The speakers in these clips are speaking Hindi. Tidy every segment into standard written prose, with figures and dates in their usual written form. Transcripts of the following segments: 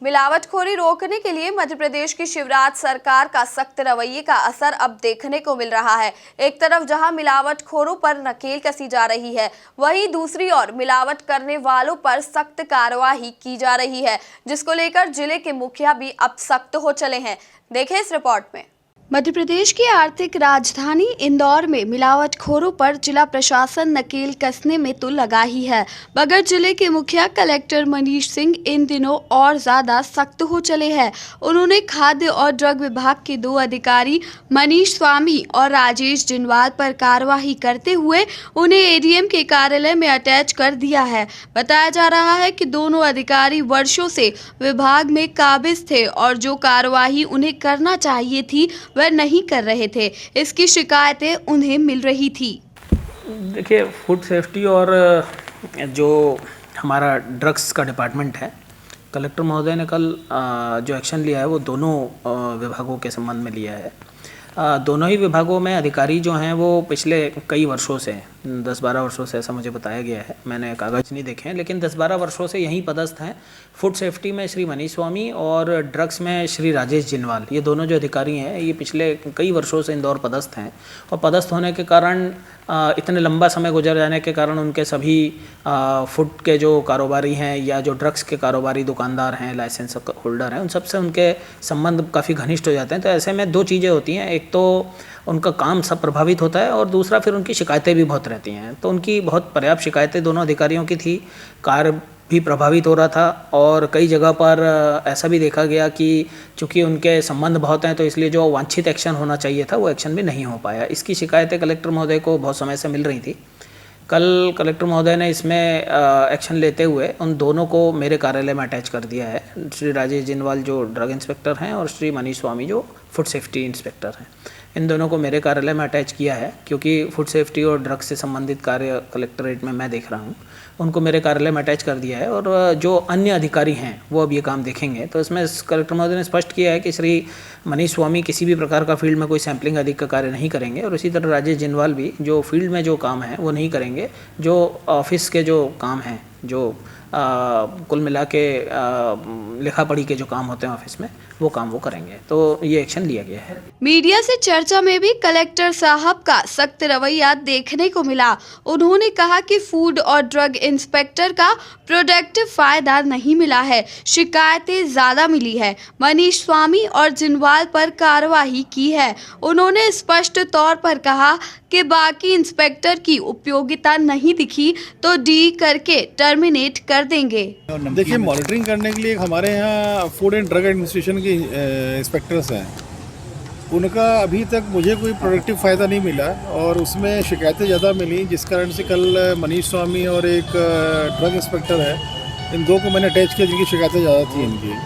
मिलावटखोरी रोकने के लिए मध्य प्रदेश की शिवराज सरकार का सख्त रवैये का असर अब देखने को मिल रहा है। एक तरफ जहां मिलावटखोरों पर नकेल कसी जा रही है, वहीं दूसरी ओर मिलावट करने वालों पर सख्त कार्रवाई की जा रही है, जिसको लेकर जिले के मुखिया भी अब सख्त हो चले हैं। देखें इस रिपोर्ट में। मध्य प्रदेश की आर्थिक राजधानी इंदौर में मिलावटखोरों पर जिला प्रशासन नकेल कसने में तो लगा ही है, मगर जिले के मुखिया कलेक्टर मनीष सिंह इन दिनों और ज्यादा सख्त हो चले हैं। उन्होंने खाद्य और ड्रग विभाग के 2 अधिकारी मनीष स्वामी और राजेश जिनवाल पर कार्रवाई करते हुए उन्हें एडीएम के कार्यालय में अटैच कर दिया है। बताया जा रहा है कि दोनों अधिकारी वर्षों से विभाग में काबिज थे और जो कार्रवाई उन्हें करना चाहिए थी वह नहीं कर रहे थे। इसकी शिकायतें उन्हें मिल रही थी। देखिए, फूड सेफ्टी और जो हमारा ड्रग्स का डिपार्टमेंट है, कलेक्टर महोदय ने कल जो एक्शन लिया है वो दोनों विभागों के संबंध में लिया है। दोनों ही विभागों में अधिकारी जो हैं वो पिछले कई वर्षों से 10-12 वर्षों से, ऐसा मुझे बताया गया है, मैंने कागज़ नहीं देखे हैं, लेकिन 10-12 वर्षों से यहीं पदस्थ हैं। फूड सेफ्टी में श्री मनीष स्वामी और ड्रग्स में श्री राजेश जिनवाल, ये दोनों जो अधिकारी हैं ये पिछले कई वर्षों से इंदौर पदस्थ हैं। और पदस्थ होने के कारण, इतने लंबा समय गुजर जाने के कारण उनके सभी फूड के जो कारोबारी हैं या जो ड्रग्स के कारोबारी दुकानदार हैं, लाइसेंस होल्डर हैं, उन सबसे उनके संबंध काफ़ी घनिष्ठ हो जाते हैं। तो ऐसे में 2 चीज़ें होती हैं, एक तो उनका काम सब प्रभावित होता है और दूसरा फिर उनकी शिकायतें भी बहुत रहती हैं। तो उनकी बहुत पर्याप्त शिकायतें दोनों अधिकारियों की थी, कार्य भी प्रभावित हो रहा था और कई जगह पर ऐसा भी देखा गया कि चूंकि उनके संबंध बहुत हैं तो इसलिए जो वांछित एक्शन होना चाहिए था वो एक्शन भी नहीं हो पाया। इसकी शिकायतें कलेक्टर महोदय को बहुत समय से मिल रही थी। कल कलेक्टर महोदय ने इसमें एक्शन लेते हुए उन दोनों को मेरे कार्यालय में अटैच कर दिया है। श्री राजेश जिनवाल जो ड्रग इंस्पेक्टर हैं और श्री मनीष स्वामी जो फूड सेफ्टी इंस्पेक्टर हैं, इन दोनों को मेरे कार्यालय में अटैच किया है, क्योंकि फूड सेफ्टी और ड्रग्स से संबंधित कार्य कलेक्ट्रेट में मैं देख रहा हूँ। उनको मेरे कार्यालय में अटैच कर दिया है और जो अन्य अधिकारी हैं वो अब ये काम देखेंगे। तो इसमें कलेक्टर महोदय ने स्पष्ट किया है कि श्री मनीष स्वामी किसी भी प्रकार का फील्ड में कोई सैम्पलिंग आदि का कार्य नहीं करेंगे और इसी तरह राजेश जिनवाल भी जो फील्ड में जो काम है वो नहीं करेंगे। जो ऑफिस के जो काम हैं, जो कुल मिला के लिखा पढ़ी के जो काम होते हैं ऑफिस में, वो काम वो करेंगे। तो ये एक्शन लिया गया है। मीडिया से चर्चा में भी कलेक्टर साहब का सख्त रवैया देखने को मिला। उन्होंने कहा कि फूड और ड्रग इंस्पेक्टर का प्रोडक्टिव फायदा नहीं मिला है, शिकायतें ज्यादा मिली है। मनीष स्वामी और जिनवाल पर कार्रवाई की है। उन्होंने स्पष्ट तौर पर कहा कि बाकी इंस्पेक्टर की उपयोगिता नहीं दिखी तो डी करके टर्मिनेट कर देंगे। देखिए, मॉनिटरिंग करने के लिए हमारे यहाँ फूड एंड ड्रग एडमिनिस्ट्रेशन के इंस्पेक्टर्स हैं। उनका अभी तक मुझे कोई प्रोडक्टिव फ़ायदा नहीं मिला और उसमें शिकायतें ज़्यादा मिली, जिस कारण से कल मनीष स्वामी और एक ड्रग इंस्पेक्टर है, इन 2 को मैंने अटैच किया जिनकी शिकायतें ज़्यादा थी इनकी।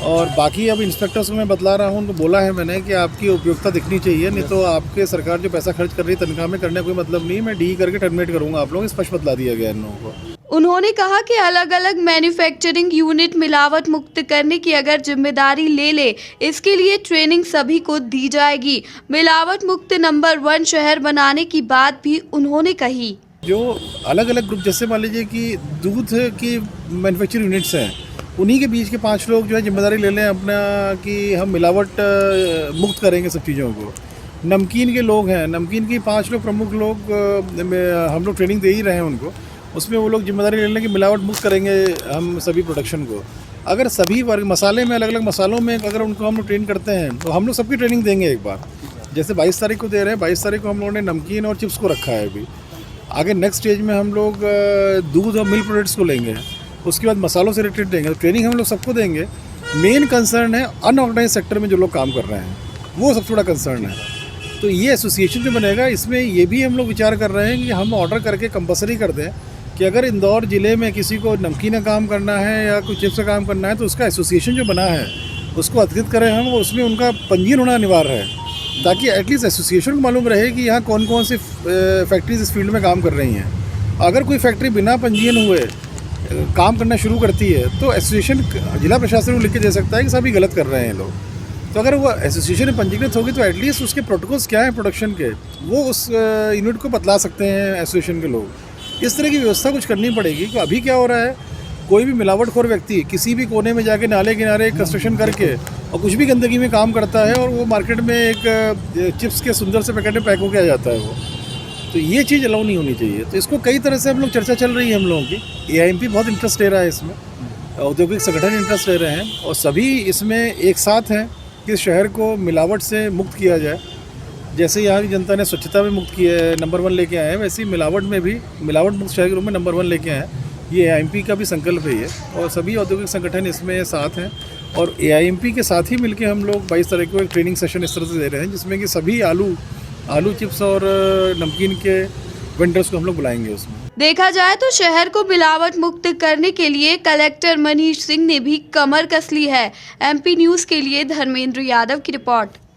और बाकी अब इंस्पेक्टर्स को मैं बतला रहा हूँ, उनको बोला है मैंने कि आपकी उपयोगिता दिखनी चाहिए, नहीं तो आपके सरकार जो पैसा खर्च कर रही है तनख्वाह में करने कोई मतलब नहीं, मैं डी करके टर्मिनेट करूँगा आप लोग। स्पष्ट बतला दिया गया इन लोगों को। उन्होंने कहा कि अलग अलग मैन्युफैक्चरिंग यूनिट मिलावट मुक्त करने की अगर जिम्मेदारी ले ले, इसके लिए ट्रेनिंग सभी को दी जाएगी। मिलावट मुक्त नंबर 1 शहर बनाने की बात भी उन्होंने कही। जो अलग अलग ग्रुप, जैसे मान लीजिए कि दूध की मैन्युफैक्चरिंग यूनिट्स हैं, उन्हीं के बीच के 5 लोग जो है जिम्मेदारी ले लें अपना कि हम मिलावट मुक्त करेंगे सब चीज़ों को। नमकीन के लोग हैं, नमकीन की 5 लोग प्रमुख लोग हम लोग ट्रेनिंग दे ही रहे हैं उनको, उसमें वो लोग जिम्मेदारी ले लें कि मिलावट मुक्त करेंगे हम सभी प्रोडक्शन को। अगर सभी वर्ग मसाले में, अलग अलग मसालों में अगर उनको हम लोग ट्रेन करते हैं तो हम लोग सबकी ट्रेनिंग देंगे एक बार। जैसे 22 तारीख को दे रहे हैं, 22 तारीख को हम लोगों ने नमकीन और चिप्स को रखा है। अभी आगे नेक्स्ट स्टेज में हम लोग दूध और मिल्क प्रोडक्ट्स को लेंगे, उसके बाद मसालों से रिलेटेड देंगे। तो ट्रेनिंग हम लोग सबको देंगे। मेन कंसर्न है अनऑर्गेनाइज सेक्टर में जो लोग काम कर रहे हैं, वो सबसे बड़ा कंसर्न है। तो ये एसोसिएशन जो बनेगा, इसमें ये भी हम लोग विचार कर रहे हैं कि हम ऑर्डर करके कंपलसरी कर दें कि अगर इंदौर ज़िले में किसी को नमकीन का काम करना है या कुछ चिप्स का काम करना है तो उसका एसोसिएशन जो बना है उसको अधिकृत करें हम, और उसमें उनका पंजीयन होना अनिवार्य है, ताकि एटलीस्ट एसोसिएशन को मालूम रहे कि यहाँ कौन कौन सी फैक्ट्रीज इस फील्ड में काम कर रही हैं। अगर कोई फैक्ट्री बिना पंजीयन हुए काम करना शुरू करती है तो एसोसिएशन जिला प्रशासन को लिख के दे सकता है कि सभी गलत कर रहे हैं लोग। तो अगर वो एसोसिएशन में पंजीकृत होगी तो एटलीस्ट उसके प्रोटोकॉल्स क्या हैं प्रोडक्शन के, वो उस यूनिट को बतला सकते हैं एसोसिएशन के लोग। इस तरह की व्यवस्था कुछ करनी पड़ेगी। कि अभी क्या हो रहा है कोई भी मिलावटखोर व्यक्ति किसी भी कोने में जाके नाले किनारे कंस्ट्रक्शन करके और कुछ भी गंदगी में काम करता है और वो मार्केट में एक चिप्स के सुंदर से पैकेट में पैक होके आ जाता है वो, तो ये चीज़ अलाउ नहीं होनी चाहिए। तो इसको कई तरह से हम लोग चर्चा चल रही है हम लोगों की। AIMP बहुत इंटरेस्ट ले रहा है इसमें, औद्योगिक संगठन इंटरेस्ट ले रहे हैं और सभी इसमें एक साथ हैं कि शहर को मिलावट से मुक्त किया जाए। जैसे यहाँ की जनता ने स्वच्छता में मुक्त किया है, नंबर 1 लेके आए हैं, वैसे ही मिलावट में भी मिलावट मुक्त शहर के रूप में नंबर 1 लेके आए हैं। ये AIMP का भी संकल्प है ये, और सभी औद्योगिक संगठन इसमें साथ हैं और AIMP के साथ ही मिलके हम लोग 22 तारीख को एक ट्रेनिंग सेशन इस तरह से दे रहे हैं जिसमें कि सभी आलू चिप्स और नमकीन के वेंडर्स को हम लोग बुलाएंगे उसमें। देखा जाए तो शहर को मिलावट मुक्त करने के लिए कलेक्टर मनीष सिंह ने भी कमर कस ली है। MP न्यूज़ के लिए धर्मेंद्र यादव की रिपोर्ट।